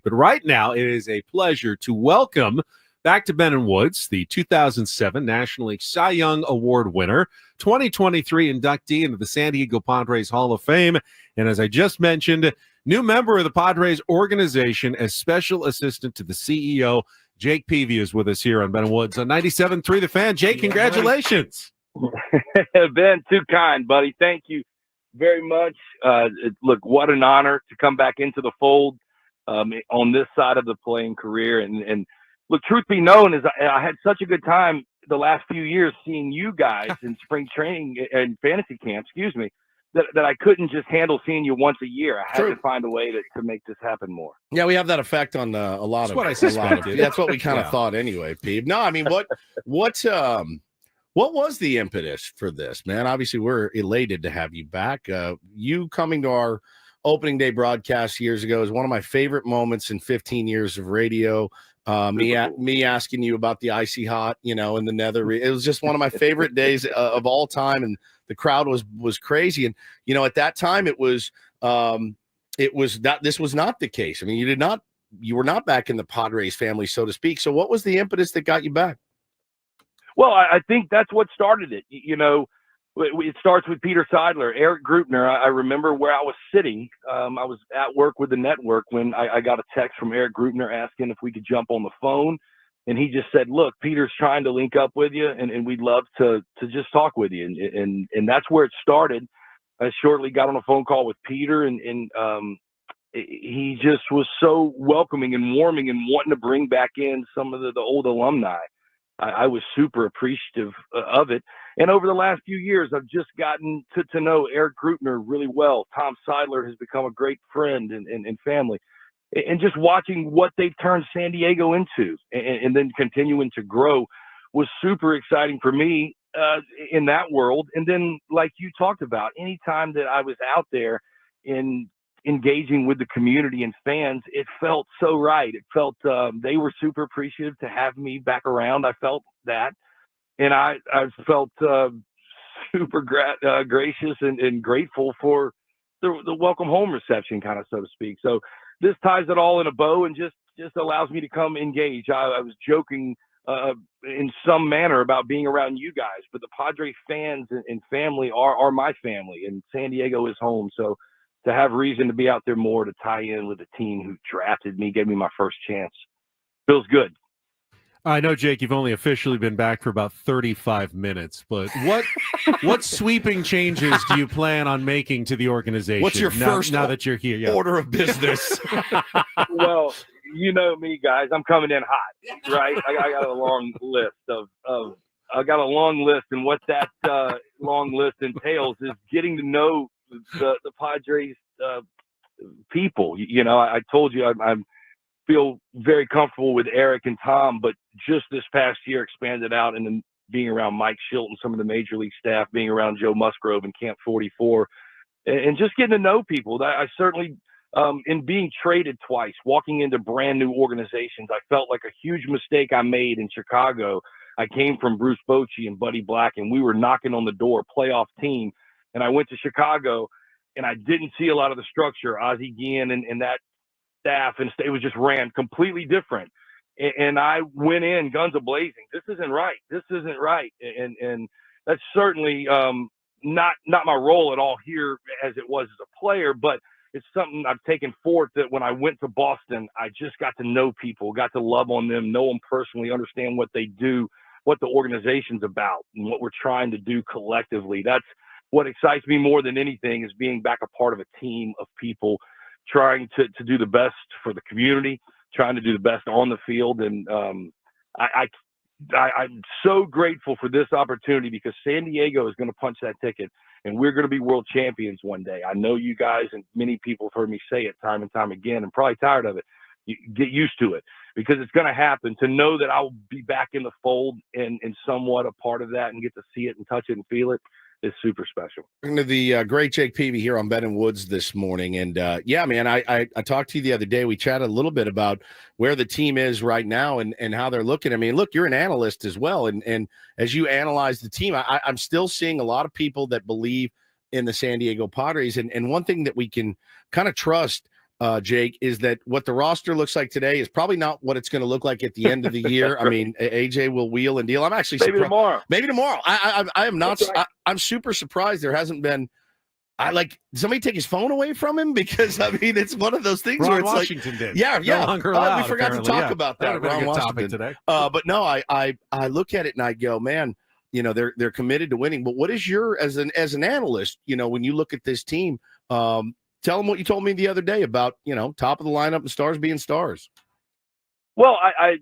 But right now, it is a pleasure to welcome back to Ben and Woods, the 2007 National League Cy Young Award winner, 2023 inductee into the San Diego Padres Hall of Fame, and as I just mentioned, new member of the Padres organization as special assistant to the CEO, Jake Peavy, is with us here on Ben and Woods on 97.3 The Fan. Jake, congratulations. Ben, too kind, buddy. Thank you very much. Look, what an honor to come back into the fold on this side of the playing career. And look, truth be known, is I had such a good time the last few years seeing you guys in spring training and fantasy camp, that I couldn't just handle seeing you once a year. I had to find a way to make this happen more. Yeah, we have that effect on a lot That's of what I suspected. That's what we kind of thought anyway, Pete. No, I mean, what was the impetus for this, man? Obviously, we're elated to have you back. You coming to our opening day broadcast years ago is one of my favorite moments in 15 years of radio. Me asking you about the icy hot, in the nether. It was just one of my favorite days of all time, and the crowd was crazy. And at that time, this was not the case. I mean, you were not back in the Padres family, so to speak. So, what was the impetus that got you back? Well, I think that's what started it. It starts with Peter Seidler, Erik Greupner. I remember where I was sitting. I was at work with the network when I got a text from Erik Greupner asking if we could jump on the phone. And he just said, look, Peter's trying to link up with you, and we'd love to just talk with you. And that's where it started. I shortly got on a phone call with Peter, and he just was so welcoming and warming and wanting to bring back in some of the old alumni. I was super appreciative of it. And over the last few years, I've just gotten to know Erik Greupner really well. Tom Seidler has become a great friend and family. And just watching what they've turned San Diego into and then continuing to grow was super exciting for me in that world. And then, like you talked about, anytime that I was out there in engaging with the community and fans, it felt so right. It felt they were super appreciative to have me back around. I felt that, and I felt super gracious and grateful for the welcome home reception, kind of, so to speak. So this ties it all in a bow and just allows me to come engage. I was joking in some manner about being around you guys, but the Padres fans and family are my family, and San Diego is home. So to have reason to be out there more, to tie in with the team who drafted me, gave me my first chance, feels good. I know, Jake, you've only officially been back for about 35 minutes, but what sweeping changes do you plan on making to the organization? What's your first now that you're here? Order of business? Well, you know me, guys. I'm coming in hot, right? I got a long list and what that long list entails is getting to know the Padres people. I told you I feel very comfortable with Erik and Tom, but just this past year expanded out into being around Mike Shilton, some of the major league staff, being around Joe Musgrove in Camp 44, and just getting to know people. I certainly, in being traded twice, walking into brand new organizations, I felt like a huge mistake I made in Chicago. I came from Bruce Bochy and Buddy Black, and we were knocking on the door, playoff team. And I went to Chicago, and I didn't see a lot of the structure. Ozzie Guillen and that staff, and it was just ran completely different. And I went in guns a-blazing. This isn't right. And that's certainly not my role at all here as it was as a player, but it's something I've taken forth that when I went to Boston, I just got to know people, got to love on them, know them personally, understand what they do, what the organization's about, and what we're trying to do collectively. That's what excites me more than anything, is being back a part of a team of people trying to do the best for the community, trying to do the best on the field. And I'm so grateful for this opportunity, because San Diego is going to punch that ticket, and we're going to be world champions one day. I know you guys and many people have heard me say it time and time again, and probably tired of it. You get used to it, because it's going to happen. To know that I'll be back in the fold and somewhat a part of that and get to see it and touch it and feel it is super special. Into the great Jake Peavy here on Ben and Woods this morning. And yeah, man, I talked to you the other day. We chatted a little bit about where the team is right now and how they're looking. I mean, look, you're an analyst as well. And as you analyze the team, I'm still seeing a lot of people that believe in the San Diego Padres. And one thing that we can kind of trust Jake, is that what the roster looks like today is probably not what it's going to look like at the end of the year. I mean, AJ will wheel and deal. I'm actually maybe tomorrow. Maybe tomorrow. I am not. Right. I'm super surprised there hasn't been. Somebody take his phone away from him, because I mean it's one of those things Ron where it's Washington like, did. yeah. No longer allowed, we forgot to talk about that. Ron Ron Washington Washington today. But no, I look at it and I go, man, they're committed to winning. But what is your as an analyst, when you look at this team, tell them what you told me the other day about top of the lineup and stars being stars. Well, I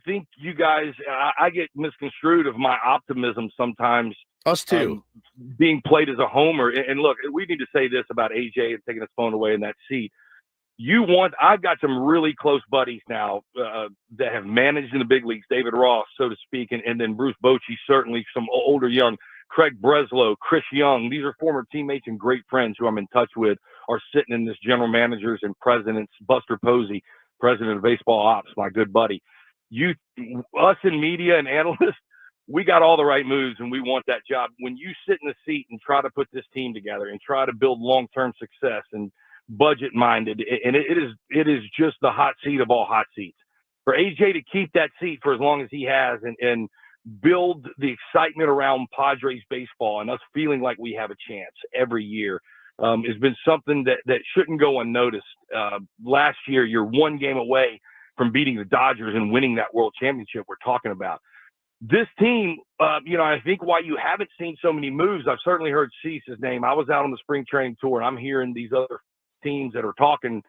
think you guys, I get misconstrued of my optimism sometimes. Us too. Being played as a homer. And look, we need to say this about AJ and taking his phone away in that seat. I've got some really close buddies now that have managed in the big leagues, David Ross, so to speak, and then Bruce Bochy, certainly some older, young, Craig Breslow, Chris Young. These are former teammates and great friends who I'm in touch with, are sitting in this general managers and presidents. Buster Posey, president of baseball ops, my good buddy. Us in media and analysts, we got all the right moves and we want that job. When you sit in the seat and try to put this team together and try to build long-term success and budget minded, and it is just the hot seat of all hot seats. For AJ to keep that seat for as long as he has and build the excitement around Padres baseball and us feeling like we have a chance every year has been something that shouldn't go unnoticed. Last year, you're one game away from beating the Dodgers and winning that world championship we're talking about. This team, I think why you haven't seen so many moves, I've certainly heard Cease's name. I was out on the spring training tour, and I'm hearing these other teams that are talking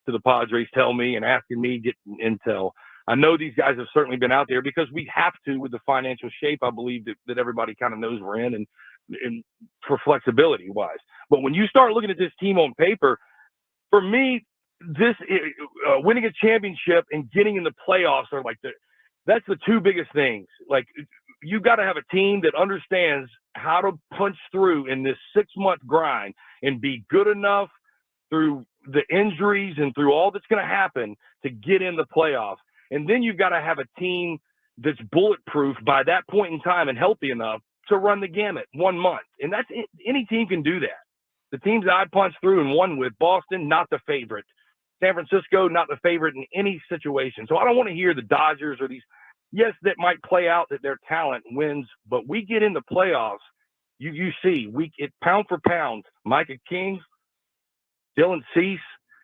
to the Padres tell me and asking me, getting intel. I know these guys have certainly been out there because we have to with the financial shape, I believe, that everybody kind of knows we're in and for flexibility wise. But when you start looking at this team on paper, for me, this winning a championship and getting in the playoffs are like that's the two biggest things. Like, you got to have a team that understands how to punch through in this 6-month grind and be good enough through the injuries and through all that's going to happen to get in the playoffs. And then you've got to have a team that's bulletproof by that point in time and healthy enough to run the gamut 1 month. And that's it. Any team can do that. The teams that I punched through and won with, Boston, not the favorite. San Francisco, not the favorite in any situation. So I don't want to hear the Dodgers or these, yes, that might play out that their talent wins, but we get in the playoffs, you see, pound for pound, Micah King, Dylan Cease,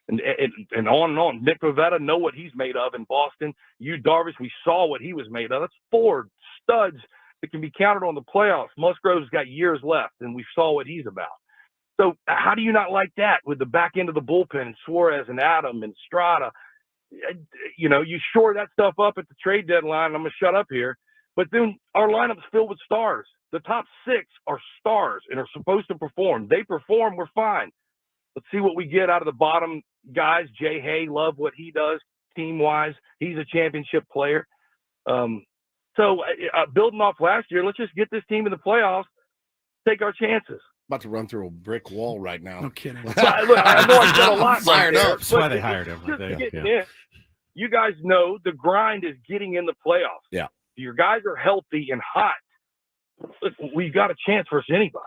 and on and on. Nick Pivetta, know what he's made of in Boston. Darvish, we saw what he was made of. That's 4 studs that can be counted on the playoffs. Musgrove's got years left, and we saw what he's about. So how do you not like that with the back end of the bullpen and Suarez and Adam and Estrada? You shore that stuff up at the trade deadline. I'm going to shut up here. But then our lineup's filled with stars. The top 6 are stars and are supposed to perform. They perform, we're fine. Let's see what we get out of the bottom guys. Jay Hay, love what he does team-wise. He's a championship player. So building off last year, let's just get this team in the playoffs, take our chances. About to run through a brick wall right now. No kidding. Look, I know I said a lot. Fired up. That's why they hired him. In. You guys know the grind is getting in the playoffs. Yeah. Your guys are healthy and hot. We've got a chance versus anybody.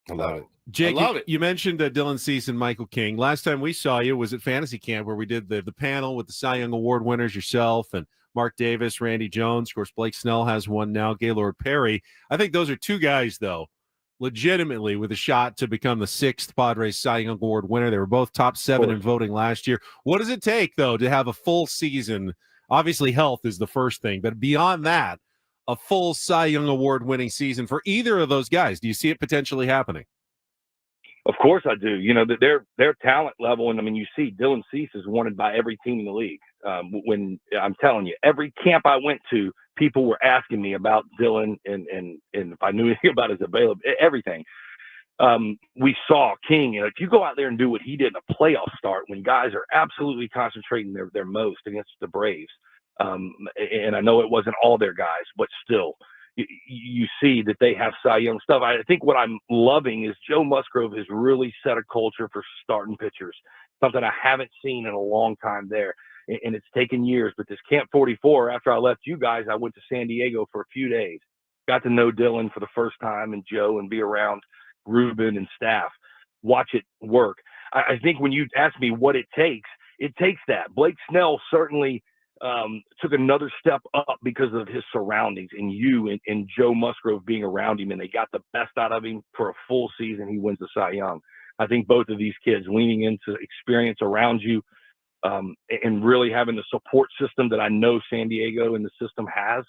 I love it. Jake, I love it. You mentioned Dylan Cease and Michael King. Last time we saw you was at Fantasy Camp, where we did the panel with the Cy Young Award winners, yourself and Mark Davis, Randy Jones. Of course, Blake Snell has one now, Gaylord Perry. I think those are two guys, though, legitimately with a shot to become the 6th Padres Cy Young Award winner. They were both top 7 in voting last year. What does it take, though, to have a full season? Obviously, health is the first thing, but beyond that, a full Cy Young Award winning season for either of those guys. Do you see it potentially happening? Of course I do. Their talent level, and I mean, you see Dylan Cease is wanted by every team in the league. When I'm telling you, every camp I went to, people were asking me about Dylan and if I knew anything about his availability, everything. We saw King, if you go out there and do what he did in a playoff start when guys are absolutely concentrating their most against the Braves, and I know it wasn't all their guys, but still, you see that they have Cy Young stuff. I think what I'm loving is Joe Musgrove has really set a culture for starting pitchers, something I haven't seen in a long time there. And it's taken years, but this Camp 44, after I left you guys, I went to San Diego for a few days, got to know Dylan for the first time and Joe and be around Ruben and staff, watch it work. I think when you ask me what it takes that. Blake Snell certainly took another step up because of his surroundings and you and Joe Musgrove being around him, and they got the best out of him for a full season. He wins the Cy Young. I think both of these kids leaning into experience around you and really having the support system that I know San Diego and the system has,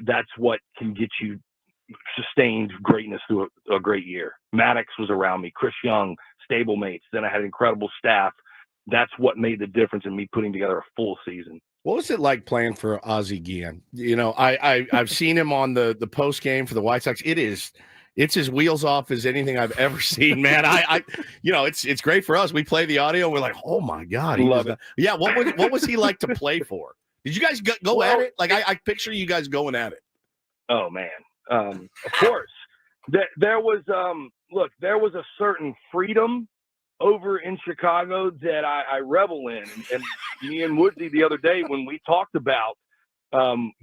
that's what can get you sustained greatness through a great year. Maddox was around me, Chris Young, stablemates. Then I had incredible staff. That's what made the difference in me putting together a full season. What was it like playing for Ozzie Guillen? You know, I've seen him on the post game for the White Sox. It's as wheels off as anything I've ever seen, man. I you know, it's great for us. We play the audio. We're like, oh my God, love it. Yeah, what was he like to play for? Did you guys go at it? Like I picture you guys going at it. Oh man, of course. There was there was a certain freedom over in Chicago that I revel in, and me and Woodsy the other day when we talked about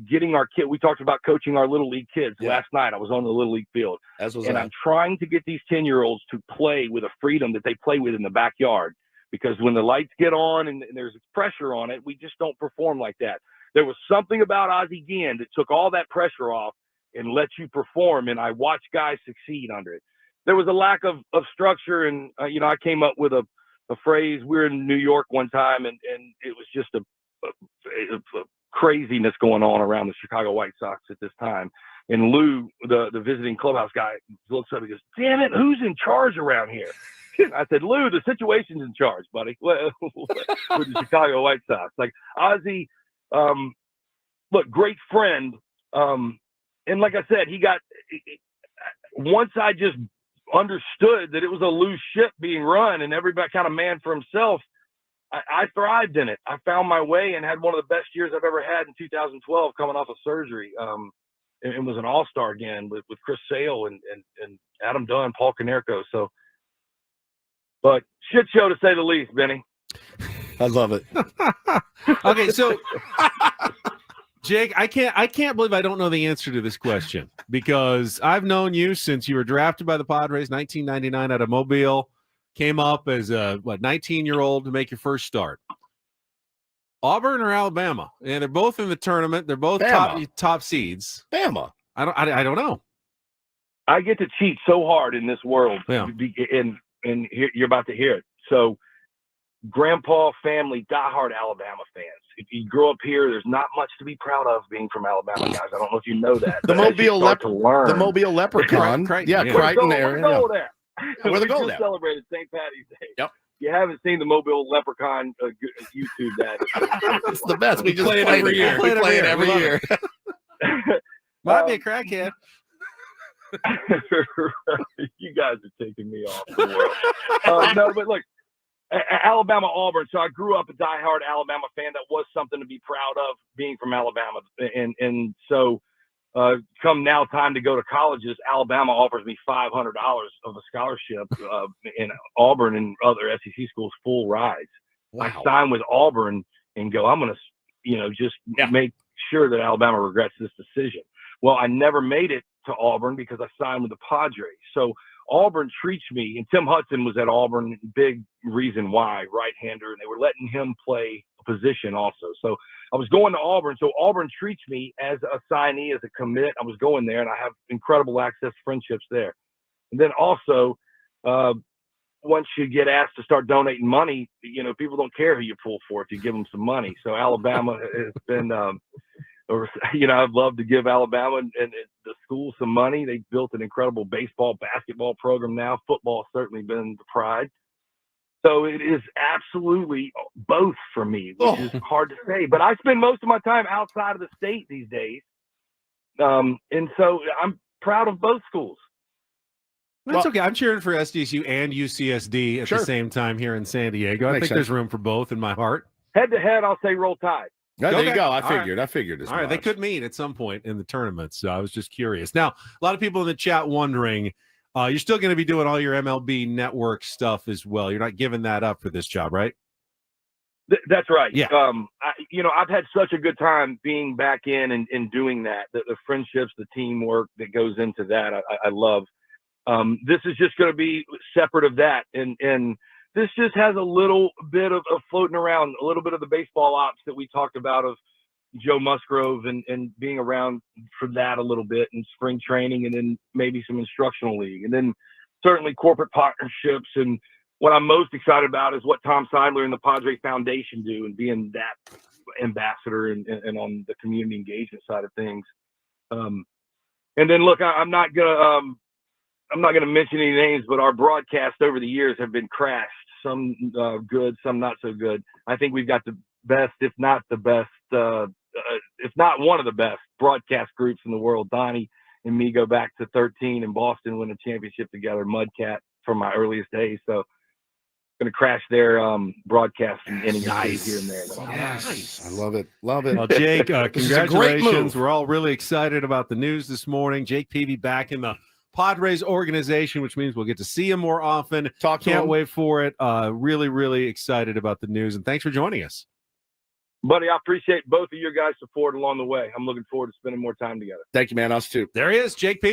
getting our kid, we talked about coaching our little league kids. Last night I was on the little league field, I'm trying to get these 10-year-olds to play with a freedom that they play with in the backyard, because when the lights get on and there's pressure on it, we just don't perform like that. There was something about Ozzie Guillen that took all that pressure off and let you perform, and I watched guys succeed under it. There was a lack of structure, and I came up with a phrase. We were in New York one time, and it was just a craziness going on around the Chicago White Sox at this time. And Lou, the visiting clubhouse guy, looks up and goes, "Damn it, who's in charge around here?" I said, "Lou, the situation's in charge, buddy." With the Chicago White Sox, like Ozzie, look, great friend, and like I said, once I just understood that it was a loose ship being run and everybody kind of man for himself, I thrived in it. I found my way and had one of the best years I've ever had in 2012 coming off of surgery. And was an all-star again with Chris Sale and Adam Dunn, Paul Konerko. So, but shit show to say the least, Benny. I love it. Okay, so Jake, I can't believe I don't know the answer to this question, because I've known you since you were drafted by the Padres, 1999 out of Mobile, came up as a 19-year-old to make your first start. Auburn or Alabama? And they're both in the tournament. They're both top seeds. Bama. I don't know. I get to cheat so hard in this world, and you're about to hear it. So, grandpa family, diehard Alabama fans. If you grow up here, there's not much to be proud of being from Alabama, guys. I don't know if you know that. The Mobile Leprechaun. Crichton area. We're the gold. Celebrated St. Patty's Day. Yep. You haven't seen the Mobile Leprechaun YouTube that. It's the best. We just play it every year. We play it every year. Might be a crackhead. You guys are taking me off the world. No, but look, Alabama, Auburn. So I grew up a diehard Alabama fan. That was something to be proud of, being from Alabama. And so come now time to go to colleges, Alabama offers me $500 of a scholarship in Auburn and other SEC schools, full rides. Wow. I signed with Auburn and go, I'm going to, just make sure that Alabama regrets this decision. Well, I never made it to Auburn because I signed with the Padres. So Auburn treats me, and Tim Hudson was at Auburn, big reason why, right-hander, and they were letting him play a position also. So I was going to Auburn. So Auburn treats me as a signee, as a commit. I was going there, and I have incredible access, friendships there. And then also, once you get asked to start donating money, people don't care who you pull for if you give them some money. So Alabama has been, I'd love to give Alabama and the school some money. They've built an incredible baseball, basketball program now. Football has certainly been the pride. So it is absolutely both for me, which is hard to say. But I spend most of my time outside of the state these days. And so I'm proud of both schools. That's okay. I'm cheering for SDSU and UCSD at the same time here in San Diego. I think there's room for both in my heart. Head to head, I'll say Roll Tide. No, there you go. I figured as much. All right, they could meet at some point in the tournament, so I was just curious. Now, a lot of people in the chat wondering, you're still going to be doing all your MLB network stuff as well. You're not giving that up for this job, right? That's right. Yeah. I've had such a good time being back in and doing that. The friendships, the teamwork that goes into that, I love. This is just going to be separate of that. And this just has a little bit of floating around, a little bit of the baseball ops that we talked about of Joe Musgrove and being around for that a little bit in spring training, and then maybe some instructional league, and then certainly corporate partnerships. And what I'm most excited about is what Tom Seidler and the Padres Foundation do, and being that ambassador and on the community engagement side of things. And then look, I'm not gonna mention any names, but our broadcasts over the years have been crashed. Some good, some not so good. I think we've got the best, if not the best, if not one of the best broadcast groups in the world. Donnie and me go back to 13 in Boston, win a championship together, Mudcat from my earliest days. So going to crash their broadcast and inning Nice. here and there. Nice. I love it. Love it. Well, Jake, This is a great congratulations. move. We're all really excited about the news this morning. Jake Peavy back in the Padres organization, which means we'll get to see him more often. Can't wait for it. Really, really excited about the news. And thanks for joining us. Buddy, I appreciate both of your guys' support along the way. I'm looking forward to spending more time together. Thank you, man. Us too. There he is, Jake Peavy.